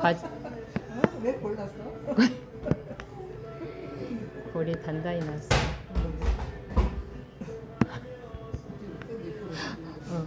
과 왜 골랐어? 골이 단단히 났어. 어.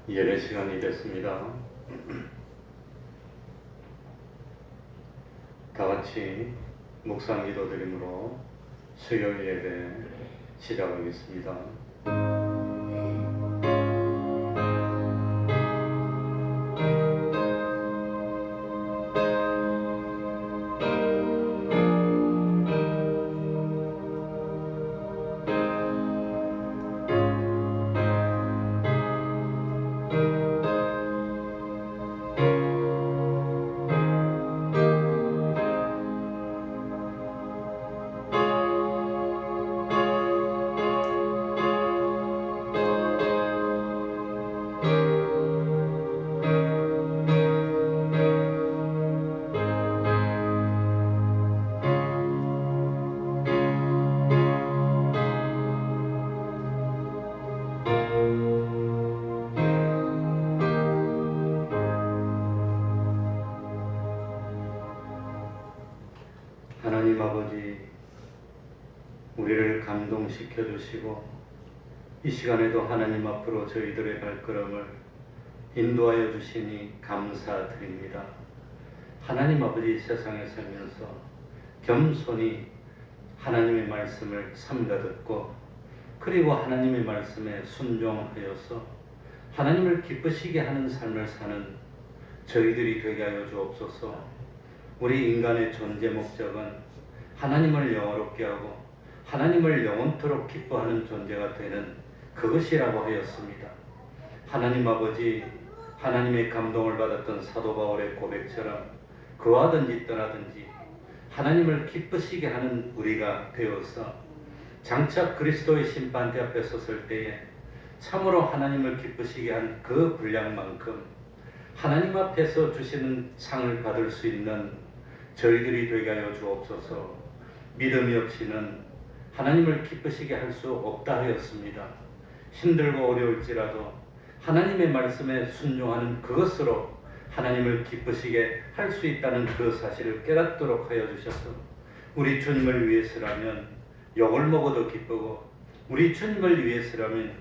예배 시간이 됐습니다. 다 같이 묵상 기도드림으로 수요일 예배 시작하겠습니다. 하나님 아버지, 우리를 감동시켜 주시고 이 시간에도 하나님 앞으로 저희들의 발걸음을 인도하여 주시니 감사드립니다. 하나님 아버지, 세상에 살면서 겸손히 하나님의 말씀을 삼가 듣고 그리고 하나님의 말씀에 순종하여서 하나님을 기쁘시게 하는 삶을 사는 저희들이 되게 하여 주옵소서. 우리 인간의 존재 목적은 하나님을 영화롭게 하고 하나님을 영원토록 기뻐하는 존재가 되는 그것이라고 하였습니다. 하나님 아버지, 하나님의 감동을 받았던 사도 바울의 고백처럼 그하든지 떠나든지 하나님을 기쁘시게 하는 우리가 되어서 장차 그리스도의 심판대 앞에 섰을 때에 참으로 하나님을 기쁘시게 한 그 분량만큼 하나님 앞에서 주시는 상을 받을 수 있는 저희들이 되게 하여 주옵소서. 믿음이 없이는 하나님을 기쁘시게 할 수 없다 하였습니다. 힘들고 어려울지라도 하나님의 말씀에 순종하는 그것으로 하나님을 기쁘시게 할 수 있다는 그 사실을 깨닫도록 하여 주셔서 우리 주님을 위해서라면 욕을 먹어도 기쁘고 우리 주님을 위해서라면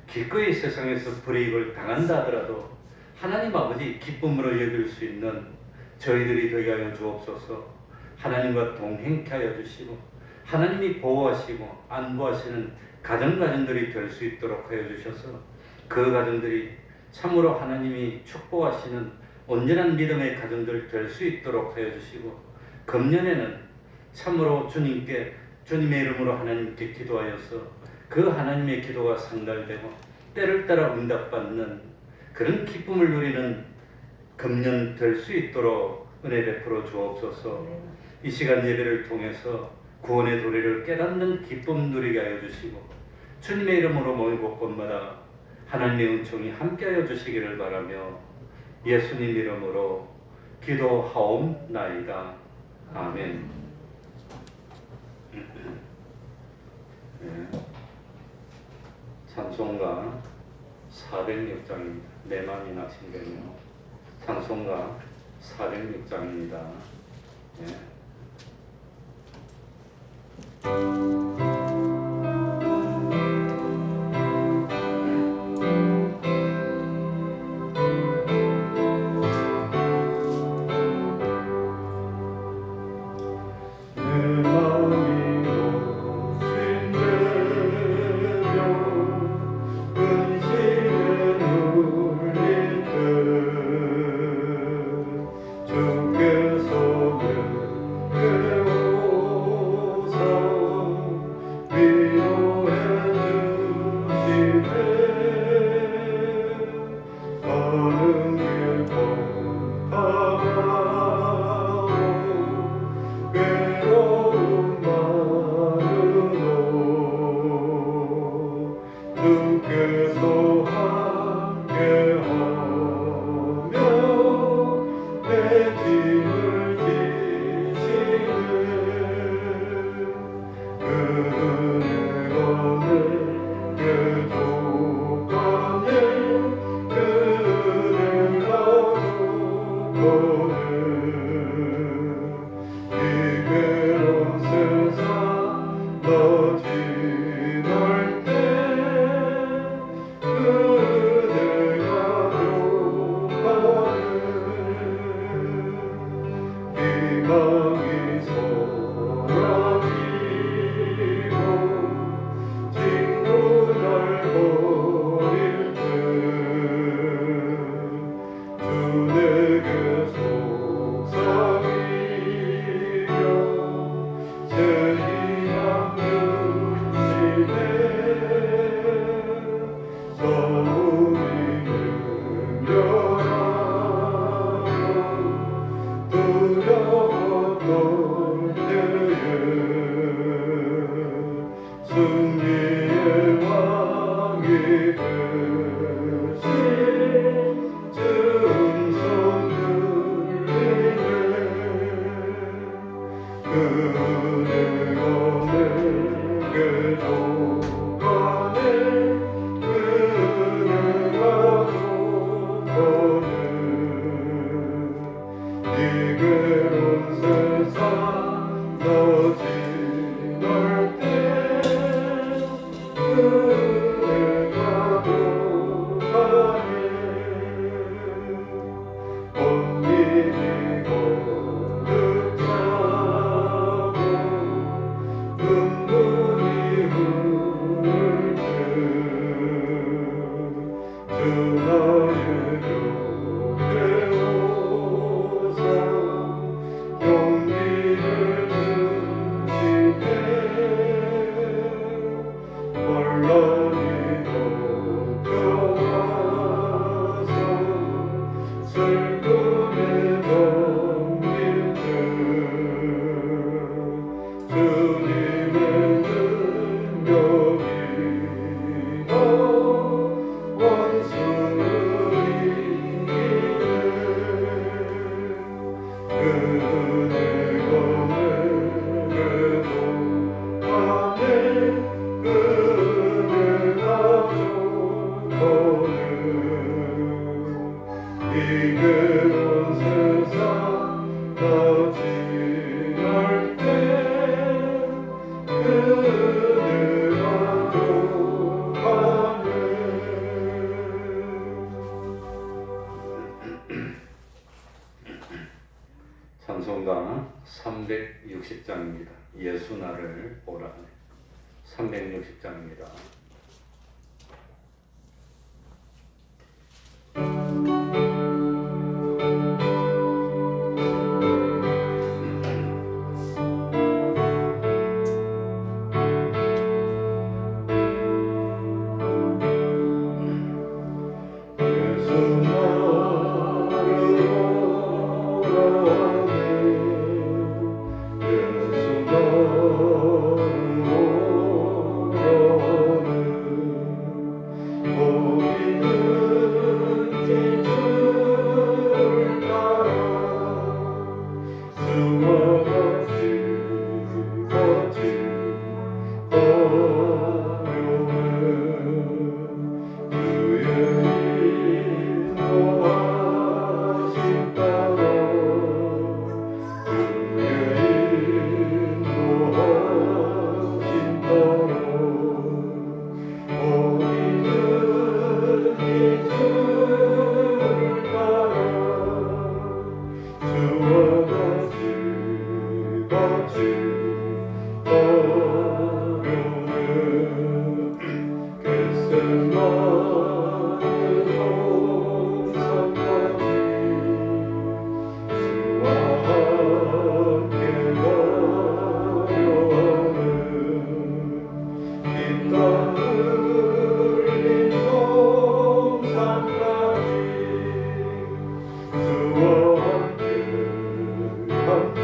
기꺼이 세상에서 불이익을 당한다 하더라도 하나님 아버지 기쁨으로 여길 수 있는 저희들이 되게 하여 주옵소서. 하나님과 동행케 하여 주시고 하나님이 보호하시고 안보하시는 가정들이 될 수 있도록 하여 주셔서 그 가정들이 참으로 하나님이 축복하시는 온전한 믿음의 가정들 될 수 있도록 하여 주시고 금년에는 참으로 주님의 이름으로 하나님께 기도하여서 그 하나님의 기도가 상달되고 때를 따라 응답받는 그런 기쁨을 누리는 금년 될 수 있도록 은혜 베풀어 주옵소서. 이 시간 예배를 통해서 구원의 도리를 깨닫는 기쁨 누리게 하여 주시고 주님의 이름으로 모인 곳곳마다 하나님의 은총이 함께하여 주시기를 바라며 예수님 이름으로 기도하옵나이다. 아멘. 네. 찬송가 406장입니다. 내 맘이 낙심되며 찬송가 406장입니다. 네. 주께서는 그 오사 희망이 사라지고 친구 날 버릴 때 주 내게 속삭이며 새 희망 주시네. 처음이 열어라면 두려웠던 때에 승리의 왕이 되신 주 음성 들리네. 그대가 내게 줬다네. 그대가 줬다네. 이 괴로운 세상 나 지날 때 그대가 줬다네. 꽃잎이 거듭 차고 눈물이 흐를 때 주 나의 곁에 오사 용기를 주시네. 혼란이 덮여와서 슬픔에 잠길 때 주님의 능력이나 원수를 이기네. 그대가 내게 줬다네. 그대가 줬다네. 이 괴로운 세상 나 지날 때 그대가 줬다네. 찬송가 360장입니다. 예수 나를 보라. 360장입니다. 예수 나를 보라네. 예수 나를 보라네. 어디든지 주를 따라 수와 같이 가려네. 주의 인도하심 따라 주의 인도하심 따라 어디든지 주를 따라 주와 같이 가려네. 겟세마네 동산까지 주와 함께 가려하네. 이 땅 흘린 동산까지 주와 함께 가려네.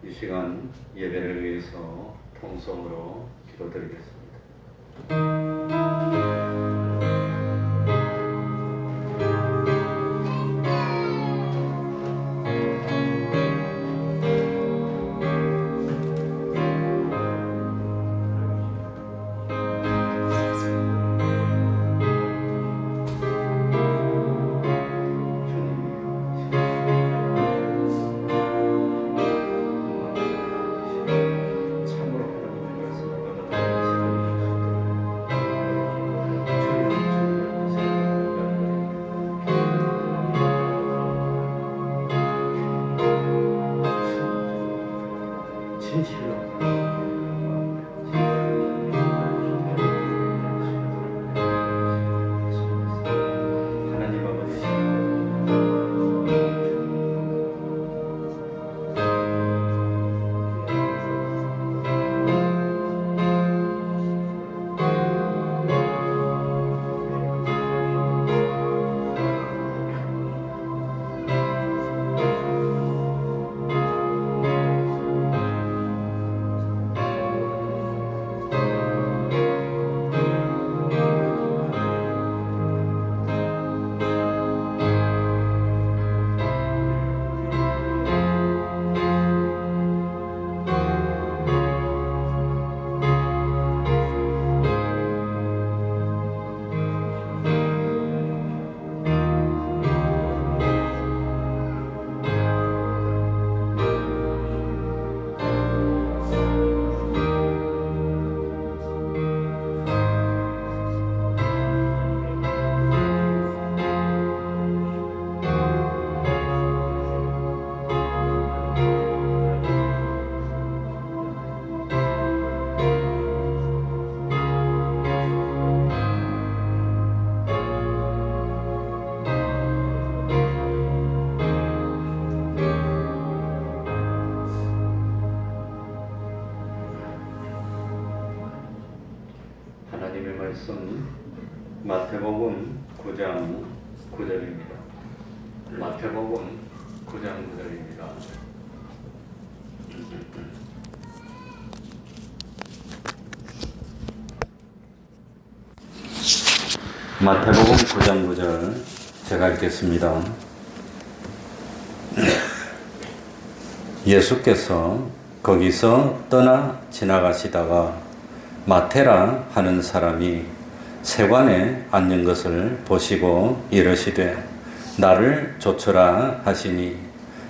이 시간 예배를 위해서 통성으로 기도드리겠습니다. 하나님 아버지, 하나님의 말씀 마태복음 9장 9절입니다. 마태복음 9장 9절입니다. 마태복음 9장 9절 제가 읽겠습니다. 예수께서 거기서 떠나 지나가시다가 마태라 하는 사람이 세관에 앉는 것을 보시고 이르시되 나를 좇으라 하시니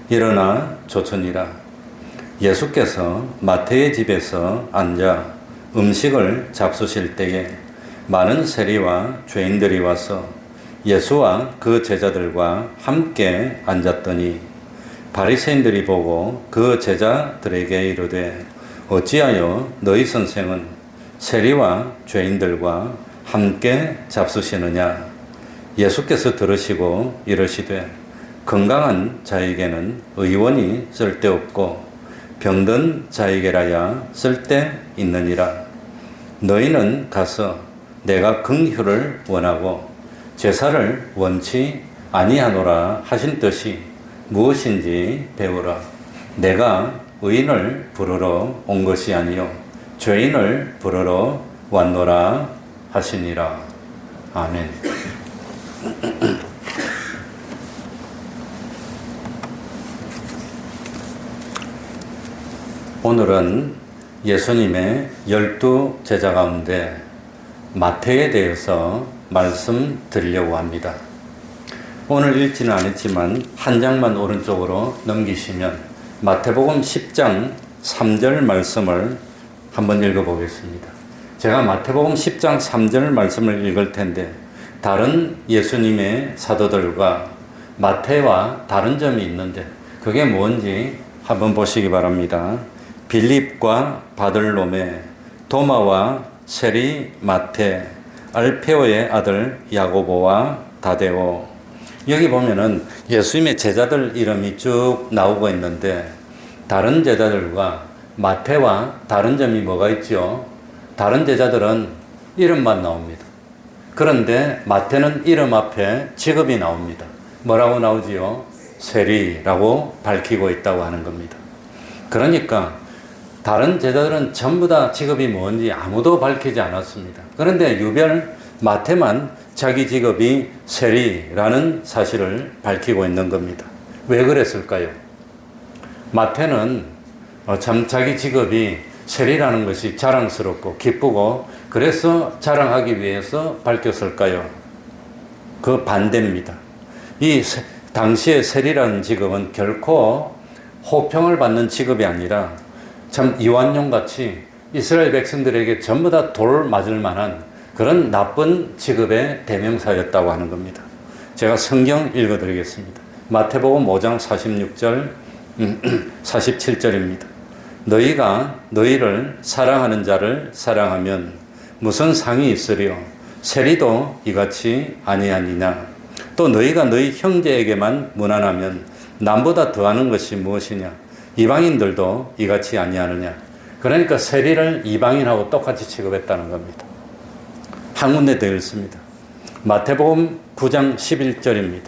일어나 좇으니라. 예수께서 마태의 집에서 앉아 음식을 잡수실 때에 많은 세리와 죄인들이 와서 예수와 그 제자들과 함께 앉았더니 바리새인들이 보고 그 제자들에게 이르되 어찌하여 너희 선생은 세리와 죄인들과 함께 잡수시느냐. 예수께서 들으시고 이르시되 건강한 자에게는 의원이 쓸데없고 병든 자에게라야 쓸데있느니라. 너희는 가서 내가 긍휼을 원하고 제사를 원치 아니하노라 하신 뜻이 무엇인지 배우라. 내가 의인을 부르러 온 것이 아니요 죄인을 부르러 왔노라 하시니라. 아멘. 오늘은 예수님의 12제자 가운데 마태에 대해서 말씀드리려고 합니다. 오늘 읽지는 않았지만 한 장만 오른쪽으로 넘기시면 마태복음 10장 3절 말씀을 한번 읽어보겠습니다. 제가 마태복음 10장 3절 말씀을 읽을 텐데 다른 예수님의 사도들과 마태와 다른 점이 있는데 그게 뭔지 한번 보시기 바랍니다. 빌립과 바들로메, 도마와 세리 마테, 알페오의 아들 야고보와 다데오. 여기 보면은 예수님의 제자들 이름이 쭉 나오고 있는데 다른 제자들과 마태와 다른 점이 뭐가 있죠? 다른 제자들은 이름만 나옵니다. 그런데 마태는 이름 앞에 직업이 나옵니다. 뭐라고 나오지요? 세리라고 밝히고 있다고 하는 겁니다. 그러니까 다른 제자들은 전부 다 직업이 뭔지 아무도 밝히지 않았습니다. 그런데 유별 마태만 자기 직업이 세리라는 사실을 밝히고 있는 겁니다. 왜 그랬을까요? 마태는 참 자기 직업이 세리라는 것이 자랑스럽고 기쁘고 그래서 자랑하기 위해서 밝혔을까요? 그 반대입니다. 이 당시의 세리라는 직업은 결코 호평을 받는 직업이 아니라 참 이완용 같이 이스라엘 백성들에게 전부 다 돌 맞을 만한 그런 나쁜 직업의 대명사였다고 하는 겁니다. 제가 성경 읽어드리겠습니다. 마태복음 5장 46절, 47절입니다. 너희가 너희를 사랑하는 자를 사랑하면 무슨 상이 있으리요? 세리도 이같이 아니하니냐? 또 너희가 너희 형제에게만 무난하면 남보다 더하는 것이 무엇이냐? 이방인들도 이같이 아니하느냐? 그러니까 세리를 이방인하고 똑같이 취급했다는 겁니다. 한 군데 더 읽습니다. 마태복음 9장 11절입니다.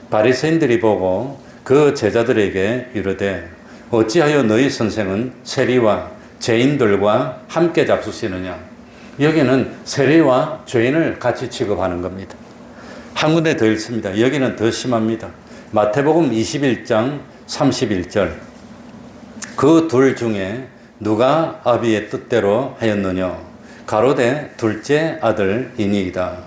바리새인들이 보고 그 제자들에게 이르되 어찌하여 너희 선생은 세리와 죄인들과 함께 잡수시느냐? 여기는 세리와 죄인을 같이 취급하는 겁니다. 한 군데 더 읽습니다. 여기는 더 심합니다. 마태복음 21장 31절. 그 둘 중에 누가 아비의 뜻대로 하였느냐? 가로되 둘째 아들이니이다.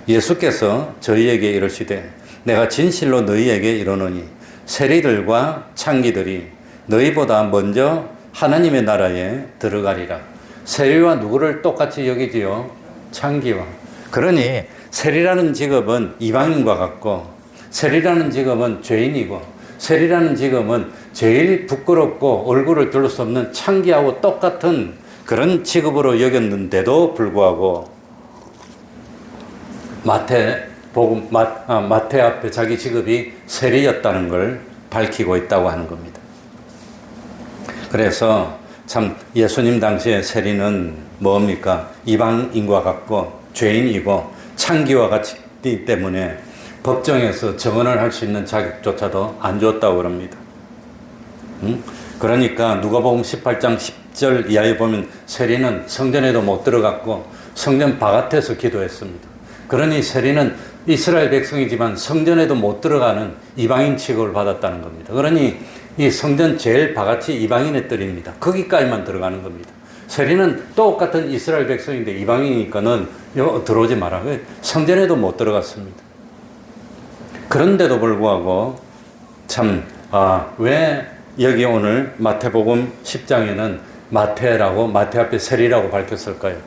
예수께서 저희에게 이르시되 내가 진실로 너희에게 이르노니 세리들과 창기들이 너희보다 먼저 하나님의 나라에 들어가리라. 세리와 누구를 똑같이 여기지요? 창기와. 그러니 세리라는 직업은 이방인과 같고 세리라는 직업은 죄인이고 세리라는 직업은 제일 부끄럽고 얼굴을 들을 수 없는 창기하고 똑같은 그런 직업으로 여겼는데도 불구하고 마태 앞에 자기 직업이 세리였다는 걸 밝히고 있다고 하는 겁니다. 그래서 참 예수님 당시에 세리는 뭡니까? 이방인과 같고 죄인이고 창기와 같기 때문에 법정에서 증언을 할 수 있는 자격조차도 안 줬다고 그럽니다. 그러니까 누가복음 18장 10절 이하에 보면 세리는 성전에도 못 들어갔고 성전 바깥에서 기도했습니다. 그러니 세리는 이스라엘 백성이지만 성전에도 못 들어가는 이방인 취급을 받았다는 겁니다. 그러니 이 성전 제일 바깥이 이방인의 뜰입니다. 거기까지만 들어가는 겁니다. 세리는 똑같은 이스라엘 백성인데 이방인이니까는 들어오지 마라. 성전에도 못 들어갔습니다. 그런데도 불구하고 왜 여기 오늘 마태복음 10장에는 마태라고 마태 앞에 세리라고 밝혔을까요?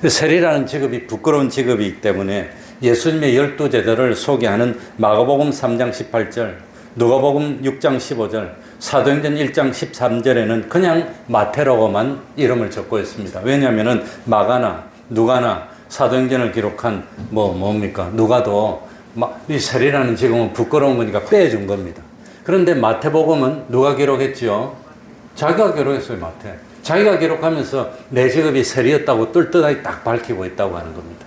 세리라는 직업이 부끄러운 직업이기 때문에 예수님의 12제자를 소개하는 마가복음 3장 18절, 누가복음 6장 15절, 사도행전 1장 13절에는 그냥 마태라고만 이름을 적고 있습니다. 왜냐하면 마가나 누가나 사도행전을 기록한 뭡니까? 누가도 이 세리라는 직업은 부끄러운 거니까 빼준 겁니다. 그런데 마태복음은 누가 기록했지요? 자기가 기록했어요. 마태. 자기가 기록하면서 내 직업이 세리였다고 똘똘하게 딱 밝히고 있다고 하는 겁니다.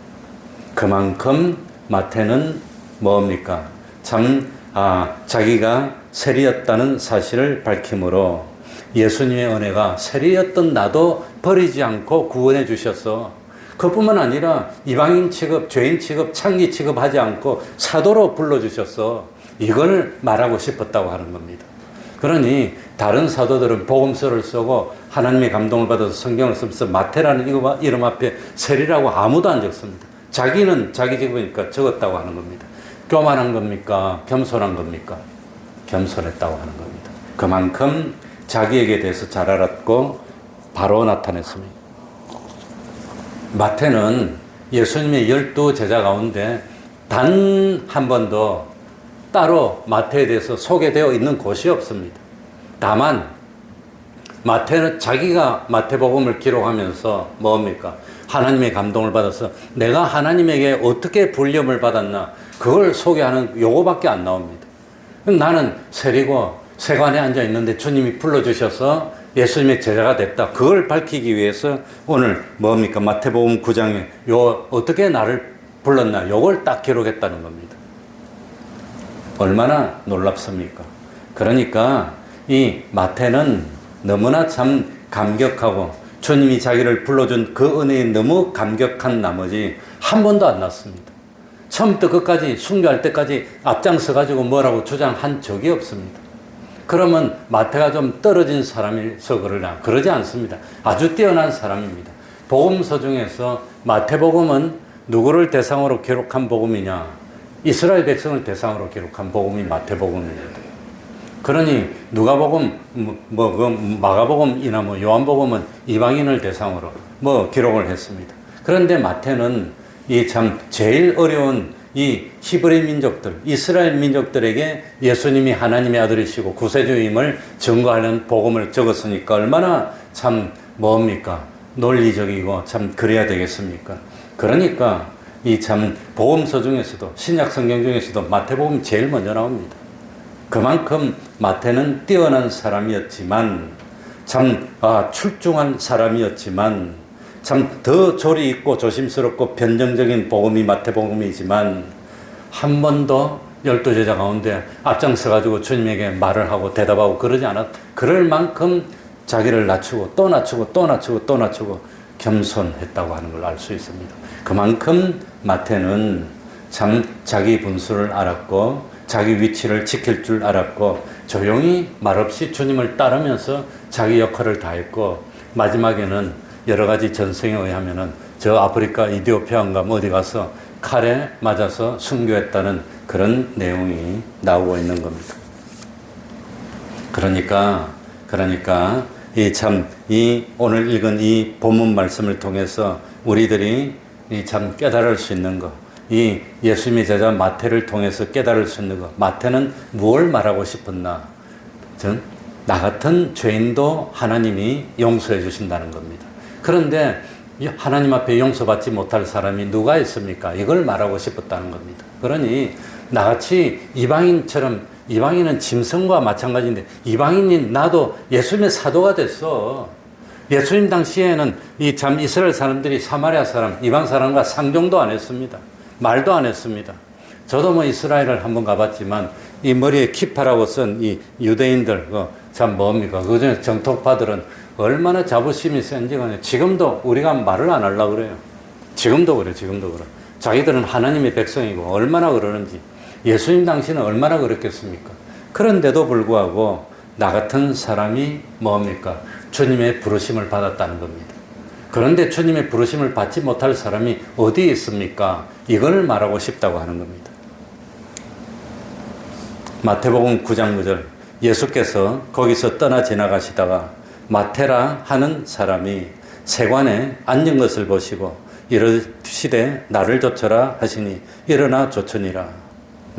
그만큼 마태는 뭡니까? 자기가 세리였다는 사실을 밝히므로 예수님의 은혜가 세리였던 나도 버리지 않고 구원해 주셔서 그뿐만 아니라 이방인 취급, 죄인 취급, 창기 취급하지 않고 사도로 불러주셔서 이걸 말하고 싶었다고 하는 겁니다. 그러니 다른 사도들은 복음서를 쓰고 하나님의 감동을 받아서 성경을 쓰면서 마태라는 이름 앞에 세리라고 아무도 안 적습니다. 자기는 자기 직업이니까 적었다고 하는 겁니다. 교만한 겁니까? 겸손한 겁니까? 겸손했다고 하는 겁니다. 그만큼 자기에게 대해서 잘 알았고 바로 나타냈습니다. 마태는 예수님의 12제자 가운데 단 한 번도 따로 마태에 대해서 소개되어 있는 곳이 없습니다. 다만 마태는 자기가 마태복음을 기록하면서 뭡니까? 하나님의 감동을 받아서 내가 하나님에게 어떻게 불림을 받았나 그걸 소개하는 요거밖에 안 나옵니다. 나는 세리고 세관에 앉아 있는데 주님이 불러주셔서 예수님의 제자가 됐다. 그걸 밝히기 위해서 오늘 뭡니까? 마태복음 9장에 요 어떻게 나를 불렀나 요걸 딱 기록했다는 겁니다. 얼마나 놀랍습니까? 그러니까 이 마태는 너무나 참 감격하고 주님이 자기를 불러준 그 은혜에 너무 감격한 나머지 한 번도 안 났습니다. 처음부터 끝까지 순교할 때까지 앞장서 가지고 뭐라고 주장한 적이 없습니다. 그러면 마태가 좀 떨어진 사람이서 그러나 그러지 않습니다. 아주 뛰어난 사람입니다. 복음서 중에서 마태복음은 누구를 대상으로 기록한 복음이냐? 이스라엘 백성을 대상으로 기록한 복음이 마태복음입니다. 그러니 누가복음, 마가복음이나 요한복음은 이방인을 대상으로 기록을 했습니다. 그런데 마태는 이 참 제일 어려운 이 히브리 민족들, 이스라엘 민족들에게 예수님이 하나님의 아들이시고 구세주임을 증거하는 복음을 적었으니까 얼마나 참 뭡니까? 논리적이고 참 그래야 되겠습니까? 그러니까 이 참 복음서 중에서도 신약 성경 중에서도 마태복음이 제일 먼저 나옵니다. 그만큼 마태는 뛰어난 사람이었지만 참 출중한 사람이었지만 참 더 조리 있고 조심스럽고 변정적인 복음이 마태복음이지만 한 번도 12제자 가운데 앞장서 가지고 주님에게 말을 하고 대답하고 그러지 않았. 그럴 만큼 자기를 낮추고 또 낮추고 또 낮추고 또 낮추고 겸손했다고 하는 걸 알 수 있습니다. 그만큼 마태는 참 자기 분수를 알았고 자기 위치를 지킬 줄 알았고 조용히 말없이 주님을 따르면서 자기 역할을 다했고 마지막에는 여러 가지 전승에 의하면은 저 아프리카 이디오피아인가 어디 가서 칼에 맞아서 순교했다는 그런 내용이 나오고 있는 겁니다. 그러니까 이 오늘 읽은 이 본문 말씀을 통해서 우리들이 이 참 깨달을 수 있는 것, 이 예수님의 제자 마태를 통해서 깨달을 수 있는 것, 마태는 무엇을 말하고 싶었나? 나 같은 죄인도 하나님이 용서해 주신다는 겁니다. 그런데 하나님 앞에 용서받지 못할 사람이 누가 있습니까? 이걸 말하고 싶었다는 겁니다. 그러니 나같이 이방인처럼, 이방인은 짐승과 마찬가지인데 이방인인 나도 예수님의 사도가 됐어. 예수님 당시에는 이 참 이스라엘 사람들이 사마리아 사람, 이방 사람과 상종도 안 했습니다. 말도 안 했습니다. 저도 이스라엘을 한번 가봤지만 이 머리에 키파라고 쓴 이 유대인들, 참 뭡니까? 그 중에 정통파들은 얼마나 자부심이 센지가 지금도 우리가 말을 안 하려고 그래요. 지금도 그래. 자기들은 하나님의 백성이고 얼마나 그러는지. 예수님 당시는 얼마나 그랬겠습니까? 그런데도 불구하고 나 같은 사람이 뭡니까? 주님의 부르심을 받았다는 겁니다. 그런데 주님의 부르심을 받지 못할 사람이 어디 있습니까? 이걸 말하고 싶다고 하는 겁니다. 마태복음 9장 9절 예수께서 거기서 떠나 지나가시다가 마태라 하는 사람이 세관에 앉은 것을 보시고 이르시되 나를 좇으라 하시니 일어나 좇으니라.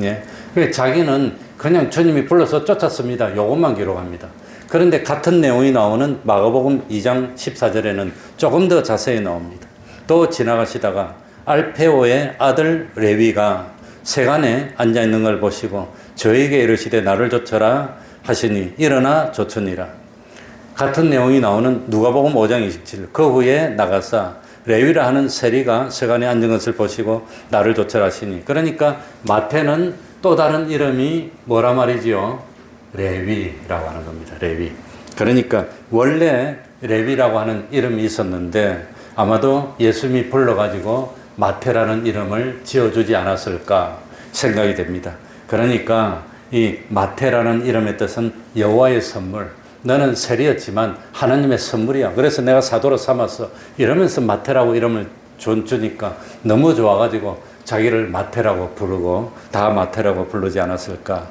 예. 자기는 그냥 주님이 불러서 쫓았습니다. 요것만 기록합니다. 그런데 같은 내용이 나오는 마가복음 2장 14절에는 조금 더 자세히 나옵니다. 또 지나가시다가 알페오의 아들 레위가 세관에 앉아 있는 걸 보시고 저에게 이르시되 나를 좇으라 하시니 일어나 좇으니라. 같은 내용이 나오는 누가복음 5장 27. 그 후에 나가사 레위라 하는 세리가 세관에 앉은 것을 보시고 나를 좇으라 하시니. 그러니까 마태는 또 다른 이름이 뭐라 말이지요? 레위라고 하는 겁니다. 레위. 그러니까 원래 레위라고 하는 이름이 있었는데 아마도 예수님이 불러가지고 마태라는 이름을 지어주지 않았을까 생각이 됩니다. 그러니까 이 마태라는 이름의 뜻은 여호와의 선물. 너는 세리였지만 하나님의 선물이야. 그래서 내가 사도로 삼았어. 이러면서 마태라고 이름을 주니까 너무 좋아가지고 자기를 마태라고 부르고 다 마태라고 부르지 않았을까.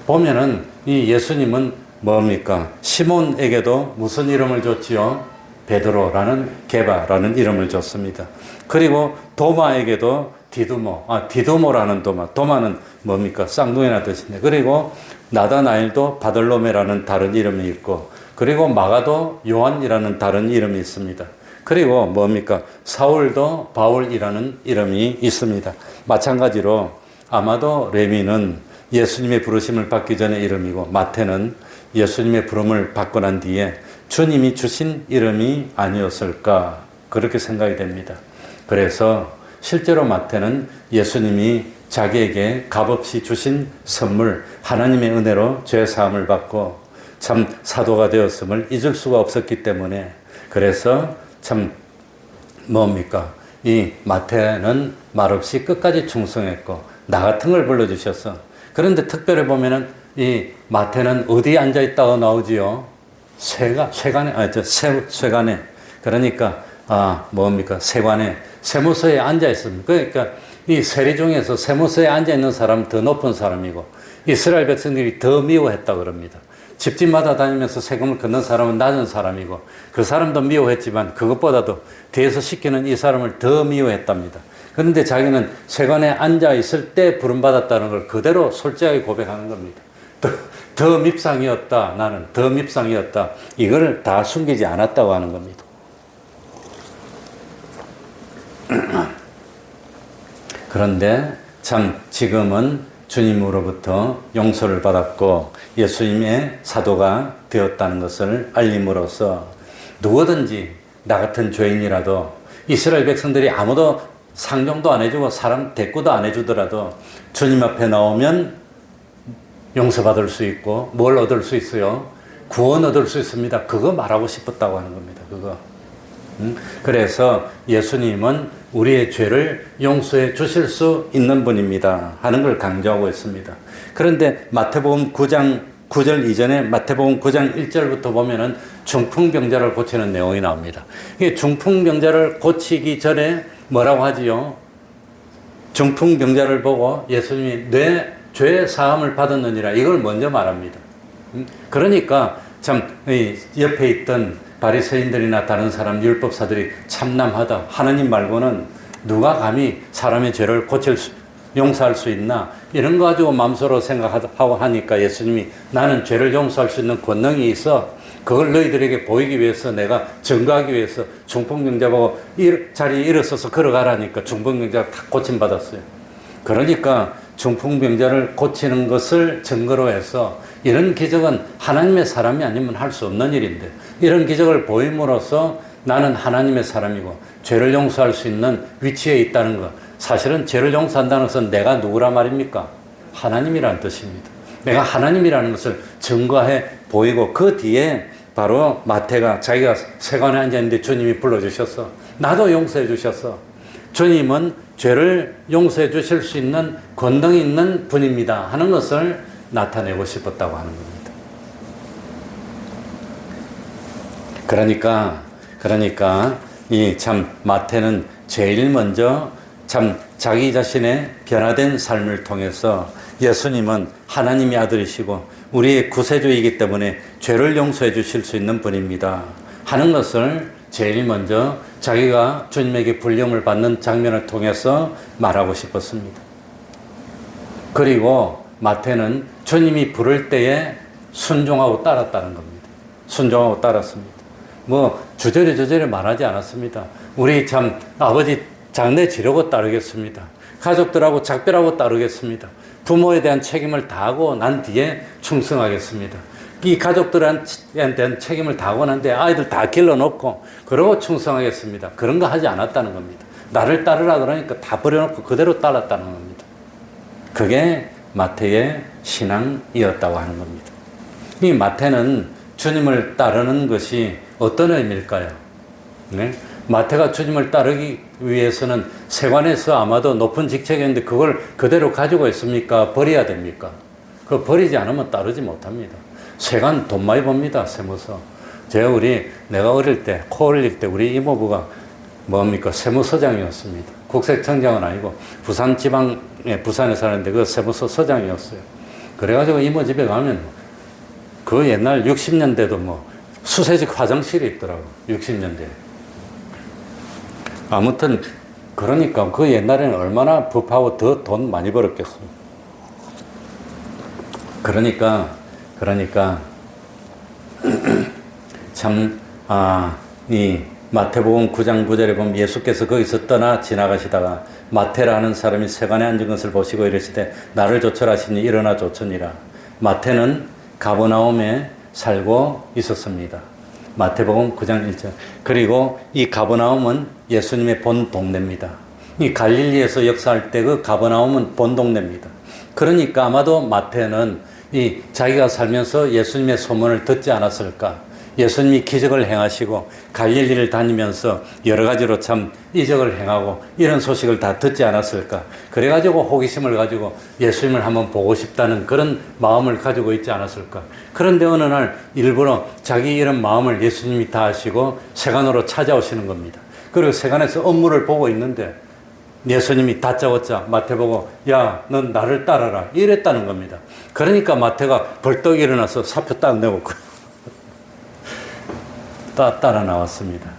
보면은 이 예수님은 뭡니까? 시몬에게도 무슨 이름을 줬지요? 베드로라는 게바라는 이름을 줬습니다. 그리고 도마에게도 디두모라는 도마는 뭡니까? 쌍둥이라는 뜻인데. 그리고 나다나엘도 바들로메라는 다른 이름이 있고, 그리고 마가도 요한이라는 다른 이름이 있습니다. 그리고 뭡니까? 사울도 바울이라는 이름이 있습니다. 마찬가지로 아마도 레위는 예수님의 부르심을 받기 전의 이름이고, 마태는 예수님의 부름을 받고 난 뒤에 주님이 주신 이름이 아니었을까 그렇게 생각이 됩니다. 그래서 실제로 마태는 예수님이 자기에게 값없이 주신 선물, 하나님의 은혜로 죄 사함을 받고 참 사도가 되었음을 잊을 수가 없었기 때문에, 그래서 참 뭡니까? 이 마태는 말없이 끝까지 충성했고 나 같은 걸 불러주셨어. 그런데 특별히 보면은 이 마태는 어디에 앉아 있다고 나오지요? 쇠관에. 그러니까 뭡니까? 세관에, 세무서에 앉아 있습니다. 그러니까 이 세리 중에서 세무서에 앉아 있는 사람은 더 높은 사람이고 이스라엘 백성들이 더 미워했다 그럽니다. 집집마다 다니면서 세금을 걷는 사람은 낮은 사람이고 그 사람도 미워했지만 그것보다도 뒤에서 시키는 이 사람을 더 미워했답니다. 그런데 자기는 세관에 앉아 있을 때 부름받았다는 걸 그대로 솔직하게 고백하는 겁니다. 더 밉상이었다. 나는 더 밉상이었다. 이걸 다 숨기지 않았다고 하는 겁니다. 그런데 참 지금은 주님으로부터 용서를 받았고 예수님의 사도가 되었다는 것을 알림으로써 누구든지 나 같은 죄인이라도 이스라엘 백성들이 아무도 상종도 안 해주고 사람 대꾸도 안 해주더라도 주님 앞에 나오면 용서받을 수 있고 뭘 얻을 수 있어요? 구원 얻을 수 있습니다. 그거 말하고 싶었다고 하는 겁니다. 그거. 그래서 예수님은 우리의 죄를 용서해 주실 수 있는 분입니다 하는 걸 강조하고 있습니다. 그런데 마태복음 9장 9절 이전에 마태복음 9장 1절부터 보면은 중풍병자를 고치는 내용이 나옵니다. 이게 중풍병자를 고치기 전에 뭐라고 하지요? 중풍병자를 보고 예수님이 내 죄 사함을 받았느니라 이걸 먼저 말합니다. 그러니까 참 옆에 있던 바리새인들이나 다른 사람 율법사들이 참남하다. 하나님 말고는 누가 감히 사람의 죄를 용서할 수 있나? 이런 거 가지고 마음속으로 생각하고 하니까 예수님이 나는 죄를 용서할 수 있는 권능이 있어. 그걸 너희들에게 보이기 위해서 내가 증거하기 위해서 중풍병자 보고 자리에 일어서서 걸어가라니까 중풍병자가 다 고침받았어요. 그러니까 중풍병자를 고치는 것을 증거로 해서 이런 기적은 하나님의 사람이 아니면 할 수 없는 일인데 이런 기적을 보임으로써 나는 하나님의 사람이고 죄를 용서할 수 있는 위치에 있다는 것. 사실은 죄를 용서한다는 것은 내가 누구라 말입니까? 하나님이라는 뜻입니다. 내가 하나님이라는 것을 증거해 보이고 그 뒤에 바로 마태가 자기가 세관에 앉아있는데 주님이 불러주셨어. 나도 용서해 주셨어. 주님은 죄를 용서해 주실 수 있는 권능이 있는 분입니다 하는 것을 나타내고 싶었다고 하는 겁니다. 그러니까 이 참 마태는 제일 먼저 참 자기 자신의 변화된 삶을 통해서 예수님은 하나님의 아들이시고 우리의 구세주이기 때문에 죄를 용서해 주실 수 있는 분입니다 하는 것을 제일 먼저 자기가 주님에게 불림을 받는 장면을 통해서 말하고 싶었습니다. 그리고 마태는 주님이 부를 때에 순종하고 따랐다는 겁니다. 순종하고 따랐습니다. 뭐 주저리 말하지 않았습니다. 우리 참 아버지 장례 지르고 따르겠습니다. 가족들하고 작별하고 따르겠습니다. 부모에 대한 책임을 다하고 난 뒤에 충성하겠습니다. 이 가족들한테 대한 책임을 다하고 난 뒤에 아이들 다 길러놓고 그러고 충성하겠습니다. 그런 거 하지 않았다는 겁니다. 나를 따르라 그러니까 다 버려놓고 그대로 따랐다는 겁니다. 그게 마태의 신앙이었다고 하는 겁니다. 이 마태는 주님을 따르는 것이 어떤 의미일까요? 네? 마태가 주님을 따르기 위해서는 세관에서 아마도 높은 직책이었는데 그걸 그대로 가지고 있습니까? 버려야 됩니까? 그거 버리지 않으면 따르지 못합니다. 세관 돈 많이 법니다. 세무서. 내가 어릴 때, 코 올릴 때 우리 이모부가 뭡니까? 세무서장이었습니다. 국세청장은 아니고 부산에 사는데 그 세무서 서장이었어요. 그래가지고 이모 집에 가면 그 옛날 60년대도 뭐 수세식 화장실이 있더라고. 60년대. 아무튼 그러니까 그 옛날에는 얼마나 부하고 더 돈 많이 벌었겠어요. 그러니까 참 이 마태복음 9장 9절에 보면 예수께서 거기서 떠나 지나가시다가 마태라는 사람이 세관에 앉은 것을 보시고 이르시되 나를 조철하시니 일어나 조천이라. 마태는 가버나움에 살고 있었습니다. 마태복음 9장 1절. 그리고 이 가버나움은 예수님의 본 동네입니다. 이 갈릴리에서 역사할 때 그 가버나움은 본 동네입니다. 그러니까 아마도 마태는 이 자기가 살면서 예수님의 소문을 듣지 않았을까? 예수님이 기적을 행하시고 갈릴리를 다니면서 여러 가지로 참 이적을 행하고 이런 소식을 다 듣지 않았을까? 그래가지고 호기심을 가지고 예수님을 한번 보고 싶다는 그런 마음을 가지고 있지 않았을까? 그런데 어느 날 일부러 자기 이런 마음을 예수님이 다 아시고 세간으로 찾아오시는 겁니다. 그리고 세간에서 업무를 보고 있는데 예수님이 다짜고짜 마태 보고 야, 넌 나를 따라라 이랬다는 겁니다. 그러니까 마태가 벌떡 일어나서 사표 딱 내고 따라 나왔습니다.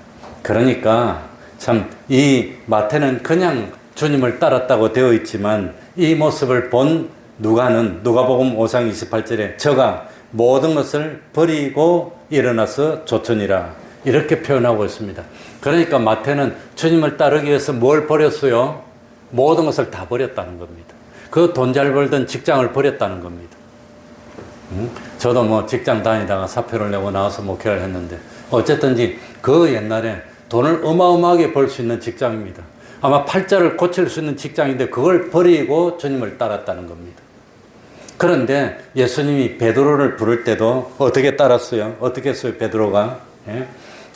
그러니까 참 이 마태는 그냥 주님을 따랐다고 되어 있지만 이 모습을 본 누가복음 5장 28절에 저가 모든 것을 버리고 일어나서 조천이라 이렇게 표현하고 있습니다. 그러니까 마태는 주님을 따르기 위해서 뭘 버렸어요? 모든 것을 다 버렸다는 겁니다. 그 돈 잘 벌던 직장을 버렸다는 겁니다. 저도 뭐 직장 다니다가 사표를 내고 나와서 목회를 했는데 어쨌든지 그 옛날에 돈을 어마어마하게 벌 수 있는 직장입니다. 아마 팔자를 고칠 수 있는 직장인데 그걸 버리고 주님을 따랐다는 겁니다. 그런데 예수님이 베드로를 부를 때도 어떻게 따랐어요? 어떻게 했어요? 베드로가? 예?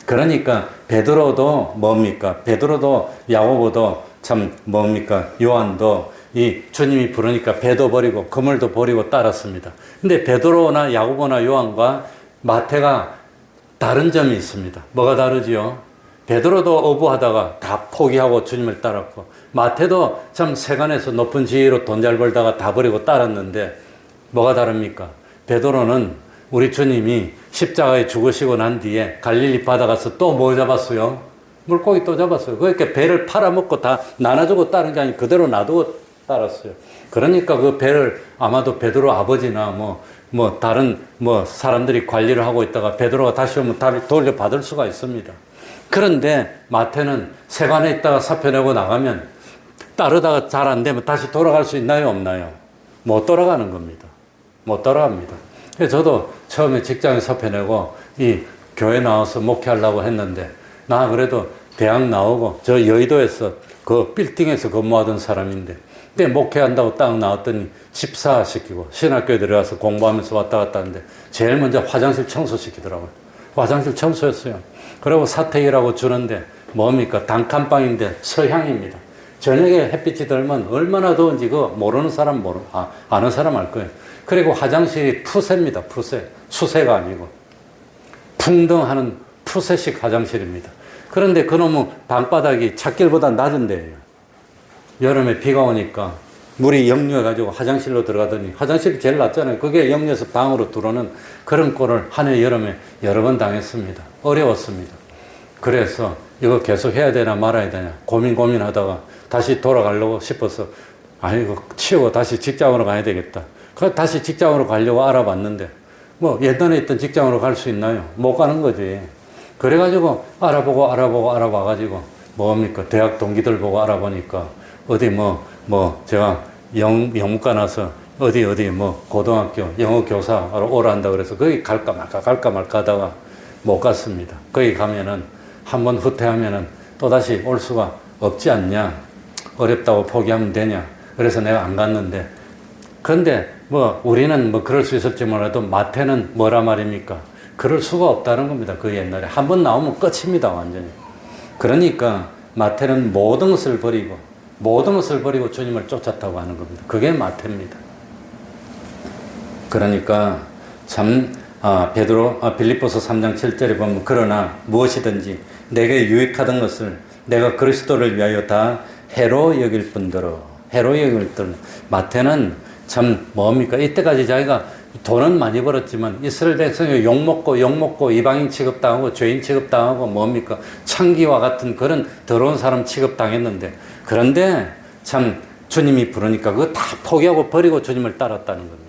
그러니까 베드로도 뭡니까? 베드로도 야고보도 참 뭡니까? 요한도 이 주님이 부르니까 배도 버리고 그물도 버리고 따랐습니다. 근데 베드로나 야고보나 요한과 마태가 다른 점이 있습니다. 뭐가 다르지요? 베드로도 어부하다가 다 포기하고 주님을 따랐고 마태도 참 세간에서 높은 지위로 돈 잘 벌다가 다 버리고 따랐는데 뭐가 다릅니까? 베드로는 우리 주님이 십자가에 죽으시고 난 뒤에 갈릴리 바다 가서 또 뭐 잡았어요? 물고기 또 잡았어요. 그러니까 배를 팔아먹고 다 나눠주고 따른 게 아니고 그대로 놔두고 따랐어요. 그러니까 그 배를 아마도 베드로 아버지나 다른 사람들이 관리를 하고 있다가 베드로가 다시 오면 돌려받을 수가 있습니다. 그런데 마태는 세관에 있다가 사표 내고 나가면 따르다가 잘 안 되면 다시 돌아갈 수 있나요? 없나요? 못 돌아가는 겁니다. 못 돌아갑니다. 그래서 저도 처음에 직장에 사표 내고 이 교회 나와서 목회하려고 했는데 나 그래도 대학 나오고 저 여의도에서 그 빌딩에서 근무하던 사람인데 근데 목회한다고 딱 나왔더니 집사시키고 신학교에 들어가서 공부하면서 왔다 갔다 하는데 제일 먼저 화장실 청소시키더라고요. 화장실 청소했어요. 그리고 사택이라고 주는데 뭡니까? 단칸방인데 서향입니다. 저녁에 햇빛이 들면 얼마나 더운지 그 모르는 사람 아는 사람 알 거예요. 그리고 화장실이 푸세입니다. 푸세. 수세가 아니고 풍덩하는 푸세식 화장실입니다. 그런데 그놈은 방바닥이 찻길보다 낮은 데예요. 여름에 비가 오니까 물이 역류해가지고 화장실로 들어가더니 화장실이 제일 낮잖아요. 그게 역류해서 방으로 들어오는 그런 꼴을 한 해 여름에 여러 번 당했습니다. 어려웠습니다. 그래서 이거 계속 해야 되나 말아야 되냐 고민하다가 다시 돌아가려고 싶어서 아이고 치우고 다시 직장으로 가야 되겠다. 그래서 다시 직장으로 가려고 알아봤는데 옛날에 있던 직장으로 갈 수 있나요? 못 가는 거지. 그래가지고 알아봐가지고 뭡니까? 대학 동기들 보고 알아보니까 어디 제가 영문과 나서 어디 고등학교 영어 교사로 오라 한다 그래서 거기 갈까 말까 하다가 못 갔습니다. 거기 가면은 한번 후퇴하면은 또다시 올 수가 없지 않냐. 어렵다고 포기하면 되냐. 그래서 내가 안 갔는데 그런데 우리는 그럴 수 있을지 몰라도 마태는 뭐라 말입니까? 그럴 수가 없다는 겁니다. 그 옛날에. 한 번 나오면 끝입니다. 완전히. 그러니까 마태는 모든 것을 버리고 주님을 쫓았다고 하는 겁니다. 그게 마태입니다. 그러니까 참 빌립보서 3장 7절에 보면 그러나 무엇이든지 내게 유익하던 것을 내가 그리스도를 위하여 다 해로 여길 뿐더러 마태는 참 뭡니까? 이때까지 자기가 돈은 많이 벌었지만 이스라엘 백성이 욕먹고 이방인 취급당하고 죄인 취급당하고 뭡니까? 창기와 같은 그런 더러운 사람 취급당했는데 그런데 참 주님이 부르니까 그거 다 포기하고 버리고 주님을 따랐다는 겁니다.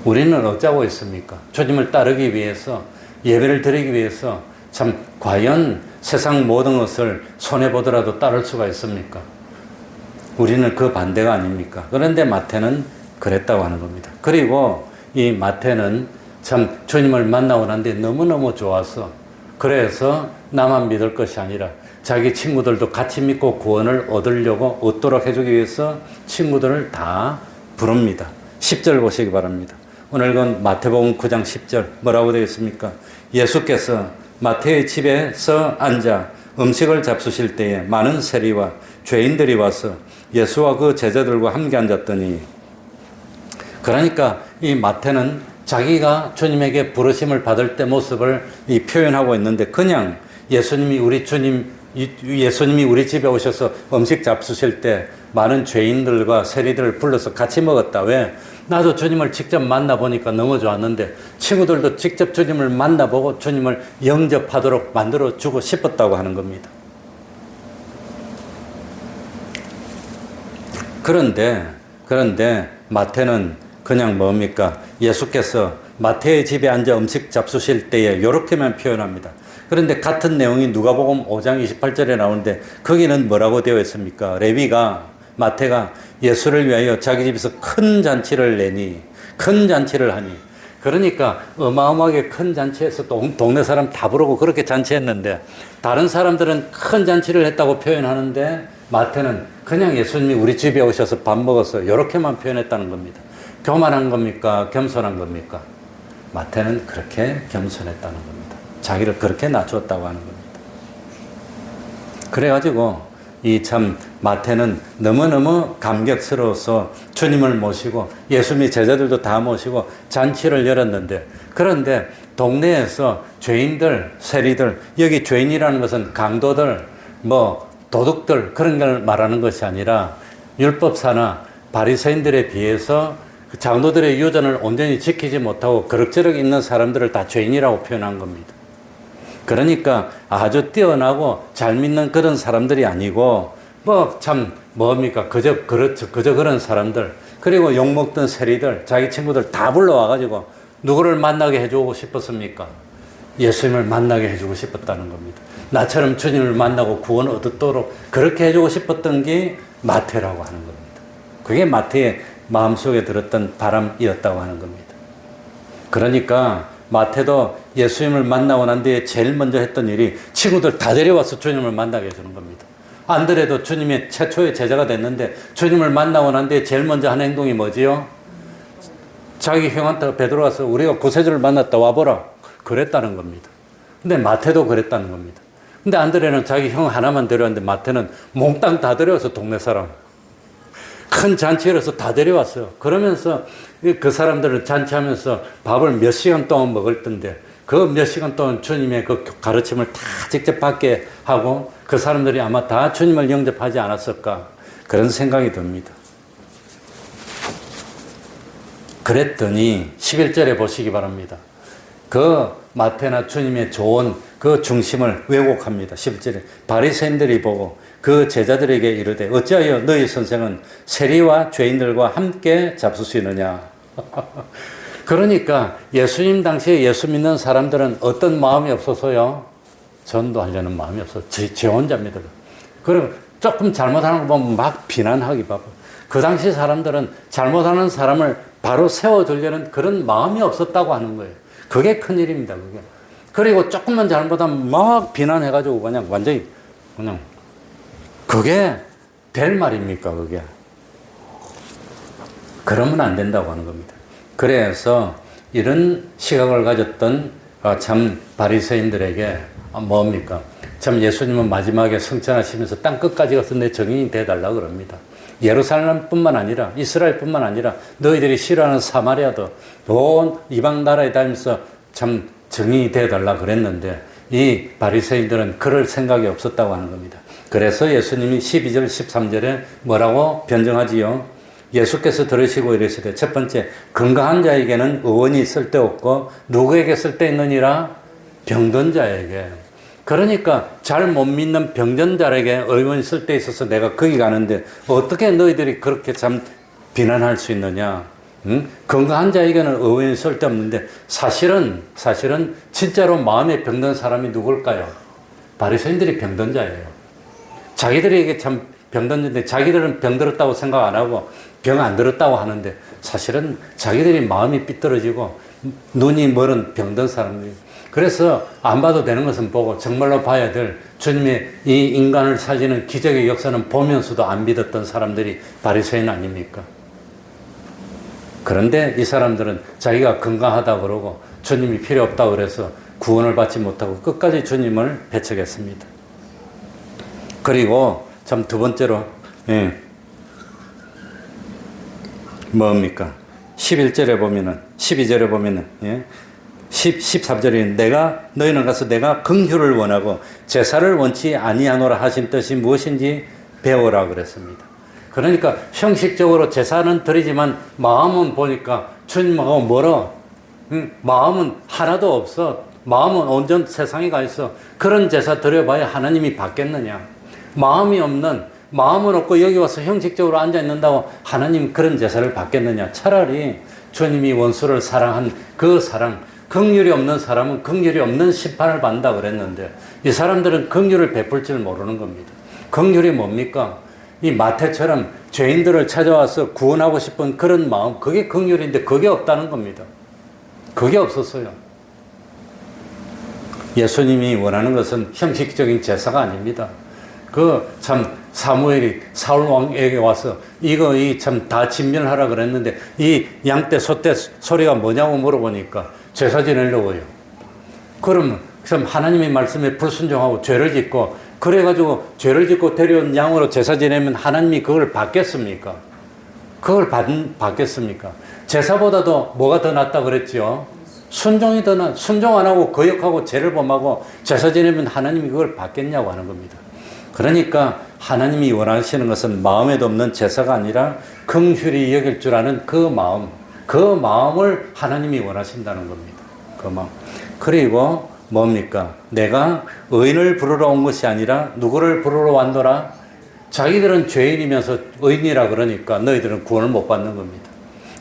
우리는 어쩌고 있습니까? 주님을 따르기 위해서 예배를 드리기 위해서 참 과연 세상 모든 것을 손해보더라도 따를 수가 있습니까? 우리는 그 반대가 아닙니까? 그런데 마태는 그랬다고 하는 겁니다. 그리고 이 마태는 참 주님을 만나고 난 뒤에 너무너무 좋아서 그래서 나만 믿을 것이 아니라 자기 친구들도 같이 믿고 구원을 얻도록 해주기 위해서 친구들을 다 부릅니다. 10절 보시기 바랍니다. 오늘 건 마태복음 9장 10절 뭐라고 되어 있습니까? 예수께서 마태의 집에서 앉아 음식을 잡수실 때에 많은 세리와 죄인들이 와서 예수와 그 제자들과 함께 앉았더니 그러니까 이 마태는 자기가 주님에게 부르심을 받을 때 모습을 표현하고 있는데 그냥 예수님이 우리 집에 오셔서 음식 잡수실 때 많은 죄인들과 세리들을 불러서 같이 먹었다. 왜? 나도 주님을 직접 만나보니까 너무 좋았는데 친구들도 직접 주님을 만나보고 주님을 영접하도록 만들어주고 싶었다고 하는 겁니다. 그런데 마태는 그냥 뭡니까? 예수께서 마태의 집에 앉아 음식 잡수실 때에 이렇게만 표현합니다. 그런데 같은 내용이 누가복음 5장 28절에 나오는데 거기는 뭐라고 되어 있습니까? 마태가 예수를 위하여 자기 집에서 큰 잔치를 하니 그러니까 어마어마하게 큰 잔치에서 동네 사람 다 부르고 그렇게 잔치했는데 다른 사람들은 큰 잔치를 했다고 표현하는데 마태는 그냥 예수님이 우리 집에 오셔서 밥 먹었어요. 이렇게만 표현했다는 겁니다. 교만한 겁니까? 겸손한 겁니까? 마태는 그렇게 겸손했다는 겁니다. 자기를 그렇게 낮추었다고 하는 겁니다. 그래가지고 이 참 마태는 너무너무 감격스러워서 주님을 모시고 예수님이 제자들도 다 모시고 잔치를 열었는데 그런데 동네에서 죄인들, 세리들, 여기 죄인이라는 것은 강도들, 도둑들 그런 걸 말하는 것이 아니라 율법사나 바리새인들에 비해서 장로들의 유전을 온전히 지키지 못하고 그럭저럭 있는 사람들을 다 죄인이라고 표현한 겁니다. 그러니까 아주 뛰어나고 잘 믿는 그런 사람들이 아니고 그저 그런 사람들 그리고 욕먹던 세리들 자기 친구들 다 불러와가지고 누구를 만나게 해주고 싶었습니까? 예수님을 만나게 해주고 싶었다는 겁니다. 나처럼 주님을 만나고 구원 얻도록 그렇게 해주고 싶었던 게 마태라고 하는 겁니다. 그게 마태의 마음속에 들었던 바람이었다고 하는 겁니다. 그러니까 마태도 예수님을 만나고 난 뒤에 제일 먼저 했던 일이 친구들 다 데려와서 주님을 만나게 해주는 겁니다. 안드레도 주님의 최초의 제자가 됐는데 주님을 만나고 난 뒤에 제일 먼저 한 행동이 뭐지요? 자기 형한테 베드로 와서 우리가 구세주를 만났다 와보라 그랬다는 겁니다. 근데 마태도 그랬다는 겁니다. 근데 안드레는 자기 형 하나만 데려왔는데 마태는 몽땅 다 데려와서 동네 사람 큰 잔치라서 다 데려왔어요. 그러면서 그 사람들은 잔치하면서 밥을 몇 시간 동안 먹을 텐데 그 몇 시간 동안 주님의 그 가르침을 다 직접 받게 하고 그 사람들이 아마 다 주님을 영접하지 않았을까 그런 생각이 듭니다. 그랬더니 11절에 보시기 바랍니다. 그 마태나 주님의 좋은 그 중심을 왜곡합니다. 11절에 바리새인들이 보고 그 제자들에게 이르되 어찌하여 너희 선생은 세리와 죄인들과 함께 잡수시느냐. 그러니까 예수님 당시에 예수 믿는 사람들은 어떤 마음이 없어서요? 전도하려는 마음이 없어. 제 혼자입니다. 그리고 조금 잘못하는 거 보면 막 비난하기 바빠. 그 당시 사람들은 잘못하는 사람을 바로 세워주려는 그런 마음이 없었다고 하는 거예요. 그게 큰일입니다. 그게. 그리고 조금만 잘못하면 막 비난해가지고 그냥 완전히 그냥 그게 될 말입니까? 그게. 그러면 안 된다고 하는 겁니다. 그래서 이런 시각을 가졌던 참 바리새인들에게 뭡니까? 참 예수님은 마지막에 성천하시면서 땅 끝까지 가서 내 증인이 되달라 그럽니다. 예루살렘뿐만 아니라 이스라엘뿐만 아니라 너희들이 싫어하는 사마리아도 온 이방 나라에 다니면서 참 증인이 되달라 그랬는데 이 바리새인들은 그럴 생각이 없었다고 하는 겁니다. 그래서 예수님이 12절 13절에 뭐라고 변정하지요? 예수께서 들으시고 이르시되 첫 번째 건강한 자에게는 의원이 쓸데없고 누구에게 쓸데있느니라? 병든 자에게. 그러니까 잘 못 믿는 병든 자에게 의원이 쓸데 있어서 내가 거기 가는데 어떻게 너희들이 그렇게 참 비난할 수 있느냐? 응? 건강한 자에게는 의원이 쓸데없는데 사실은 진짜로 마음에 병든 사람이 누굴까요? 바리새인들이 병든 자예요. 자기들에게 참 병든데 자기들은 병들었다고 생각 안 하고 병 안 들었다고 하는데 사실은 자기들이 마음이 삐뚤어지고 눈이 멀은 병든 사람들이. 그래서 안 봐도 되는 것은 보고 정말로 봐야 될 주님의 이 인간을 살리는 기적의 역사는 보면서도 안 믿었던 사람들이 바리새인 아닙니까? 그런데 이 사람들은 자기가 건강하다 그러고 주님이 필요 없다 그래서 구원을 받지 못하고 끝까지 주님을 배척했습니다. 그리고 참 두 번째로 뭡니까? 11절에 보면은 12절에 보면은 13절에 너희는 가서 내가 긍휼을 원하고 제사를 원치 아니하노라 하신 뜻이 무엇인지 배우라 그랬습니다. 그러니까 형식적으로 제사는 드리지만 마음은 보니까 주님하고 멀어. 마음은 하나도 없어. 마음은 온전 세상에 가 있어. 그런 제사 드려봐야 하나님이 받겠느냐? 마음은 없고 여기 와서 형식적으로 앉아 있는다고 하나님 그런 제사를 받겠느냐? 차라리 주님이 원수를 사랑한 그 사랑, 긍휼이 없는 사람은 긍휼이 없는 심판을 받는다 그랬는데 이 사람들은 긍휼을 베풀 줄 모르는 겁니다. 긍휼이 뭡니까? 이 마태처럼 죄인들을 찾아와서 구원하고 싶은 그런 마음, 그게 긍휼인데 그게 없다는 겁니다. 그게 없었어요. 예수님이 원하는 것은 형식적인 제사가 아닙니다. 사무엘이 사울 왕에게 와서 참 다 진멸하라 그랬는데 이 양떼 소떼 소리가 뭐냐고 물어보니까 제사 지내려고요. 그러면 하나님의 말씀에 불순종하고 죄를 짓고 그래가지고 죄를 짓고 데려온 양으로 제사 지내면 하나님이 그걸 받겠습니까? 받겠습니까? 제사보다도 뭐가 더 낫다 그랬죠? 순종이 더 낫. 순종 안 하고 거역하고 죄를 범하고 제사 지내면 하나님이 그걸 받겠냐고 하는 겁니다. 그러니까 하나님이 원하시는 것은 마음에도 없는 제사가 아니라 긍휼히 여길 줄 아는 그 마음을 하나님이 원하신다는 겁니다. 그 마음. 그리고 뭡니까? 내가 의인을 부르러 온 것이 아니라 누구를 부르러 왔노라? 자기들은 죄인이면서 의인이라 그러니까 너희들은 구원을 못 받는 겁니다.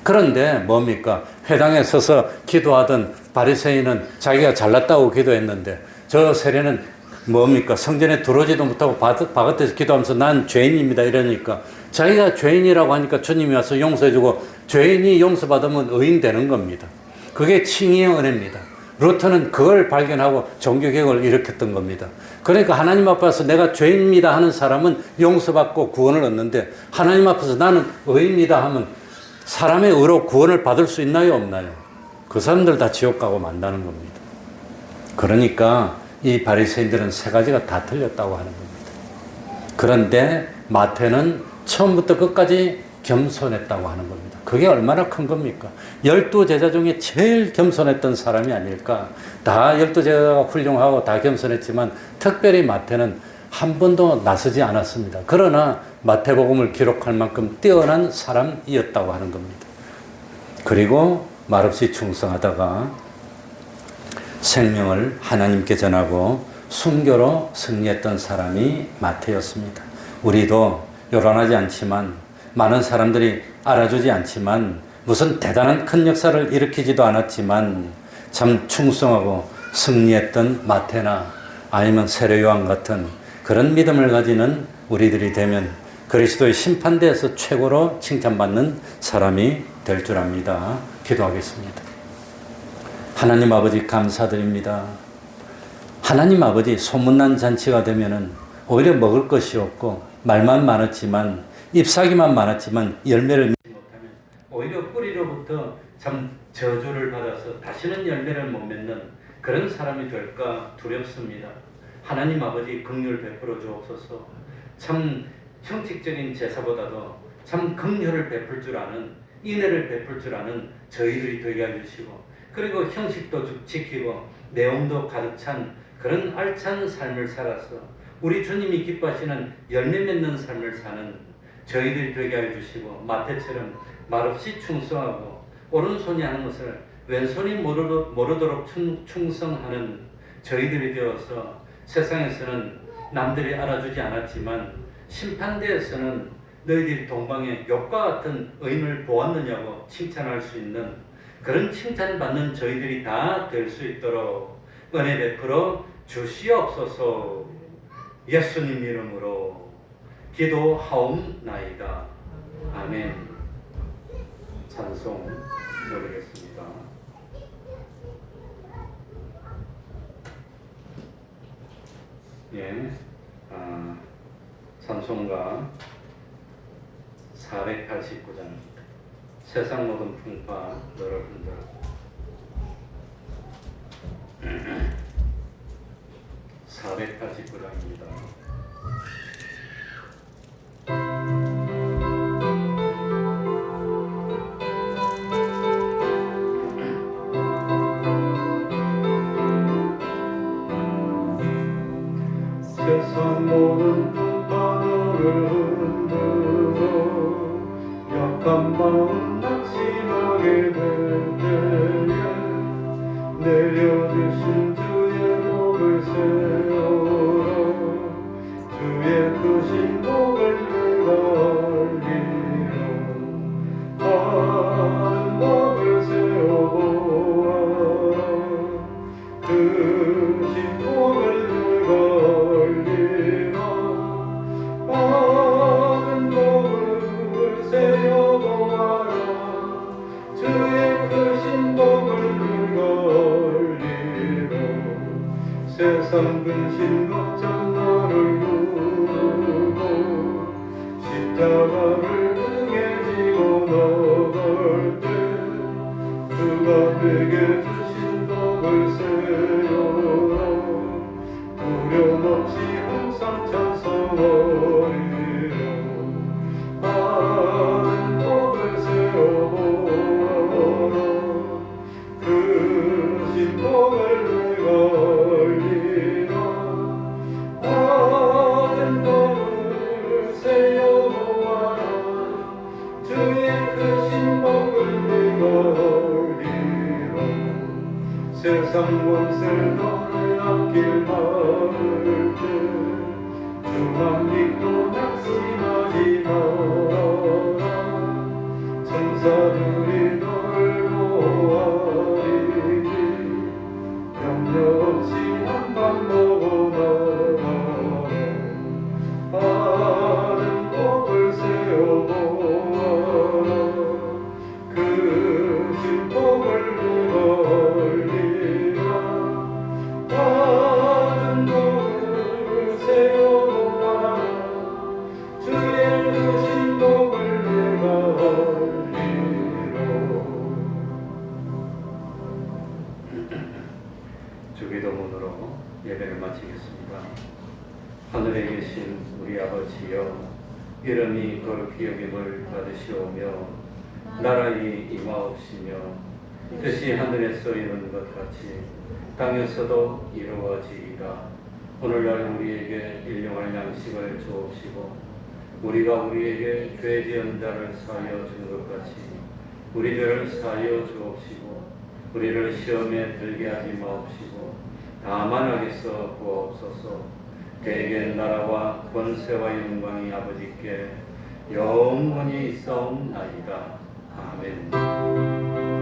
그런데 뭡니까? 회당에 서서 기도하던 바리새인은 자기가 잘났다고 기도했는데 저 세례는 뭡니까? 성전에 들어오지도 못하고 바깥에서 기도하면서 난 죄인입니다 이러니까 자기가 죄인이라고 하니까 주님이 와서 용서해주고 죄인이 용서받으면 의인 되는 겁니다. 그게 칭의의 은혜입니다. 루터는 그걸 발견하고 종교개혁을 일으켰던 겁니다. 그러니까 하나님 앞에서 내가 죄인입니다 하는 사람은 용서받고 구원을 얻는데 하나님 앞에서 나는 의인입니다 하면 사람의 의로 구원을 받을 수 있나요 없나요? 그 사람들 다 지옥 가고 만다는 겁니다. 그러니까 이 바리새인들은 세 가지가 다 틀렸다고 하는 겁니다. 그런데 마태는 처음부터 끝까지 겸손했다고 하는 겁니다. 그게 얼마나 큰 겁니까? 12제자 중에 제일 겸손했던 사람이 아닐까? 다 12제자가 훌륭하고 다 겸손했지만 특별히 마태는 한 번도 나서지 않았습니다. 그러나 마태복음을 기록할 만큼 뛰어난 사람이었다고 하는 겁니다. 그리고 말없이 충성하다가 생명을 하나님께 전하고 순교로 승리했던 사람이 마태였습니다. 우리도 요란하지 않지만 많은 사람들이 알아주지 않지만 무슨 대단한 큰 역사를 일으키지도 않았지만 참 충성하고 승리했던 마태나 아니면 세례요한 같은 그런 믿음을 가지는 우리들이 되면 그리스도의 심판대에서 최고로 칭찬받는 사람이 될 줄 압니다. 기도하겠습니다. 하나님 아버지 감사드립니다. 하나님 아버지 소문난 잔치가 되면은 오히려 먹을 것이 없고 말만 많았지만 잎사귀만 많았지만 열매를 맺지 못하면 오히려 뿌리로부터 참 저주를 받아서 다시는 열매를 못 맺는 그런 사람이 될까 두렵습니다. 하나님 아버지 긍휼 베풀어 주옵소서. 참 형식적인 제사보다도 참 긍휼을 베풀 줄 아는, 인애를 베풀 줄 아는 저희들이 되게 해주시고, 그리고 형식도 지키고 내용도 가득 찬 그런 알찬 삶을 살아서 우리 주님이 기뻐하시는 열매 맺는 삶을 사는 저희들이 되게 해주시고, 마태처럼 말없이 충성하고 오른손이 하는 것을 왼손이 모르도록 충성하는 저희들이 되어서 세상에서는 남들이 알아주지 않았지만 심판대에서는 너희들이 동방에 욕과 같은 의인을 보았느냐고 칭찬할 수 있는 그런 칭찬받는 저희들이 다 될 수 있도록 은혜 베풀어 주시옵소서. 예수님 이름으로 기도하옵나이다. 아멘. 찬송 드리겠습니다. 예, 찬송가 489장 세상 모든 풍파 너를 흔들어. 489장입니다. 세상 모든 풍파 너를 흔들어 약한 마음 낙심하게 될 때에 내려주신 주의 목을 세워라. 주의 크신 목을 내가 알리라. 한 목을 세워보아. 크신 목을 내가 알리라. 한 목을 세워보아라. 주의 크신 복을 누가 올리라. 세상 근심 걱정 너를 두고 십자가를 등에 지고 나갈 때 주가 내게 주신 복을 세워라. 두려움 없이 항상 찬송하리라. 하는 복을 세워보아라. 크신 복을 내가 알리라. 하는 복을 세워보아라. 주의 크신 복을 내가 알리라. 세상 원세 너를 아낄 바를 때 주만 믿고 낙심하지 마라. 천사들이 너를 보아리니 염려 없이 한밤 보고 나가. 하는 복을 세워보아라. 크신 복을 내가 알리라. 하는 복을 세워보아라. 주의 크신 복을 내가 알리라. 주기도문으로 예배를 마치겠습니다. 하늘에 계신 우리 아버지여, 이름이 거룩히 여김을 받으시오며 나라의 임하옵시며 뜻이 하늘에서 이루는 것 같이 땅에서도 이루어지이다. 오늘날 우리에게 일용할 양식을 주옵시고 우리가 우리에게 죄 지은 자를 사하여 준 것 같이 우리 죄를 사하여 주옵시고 우리를 시험에 들게 하지 마옵시고 다만 악에서 구하옵소서. 대개 나라와 권세와 영광이 아버지께 영원히 있사옵나이다. 아멘.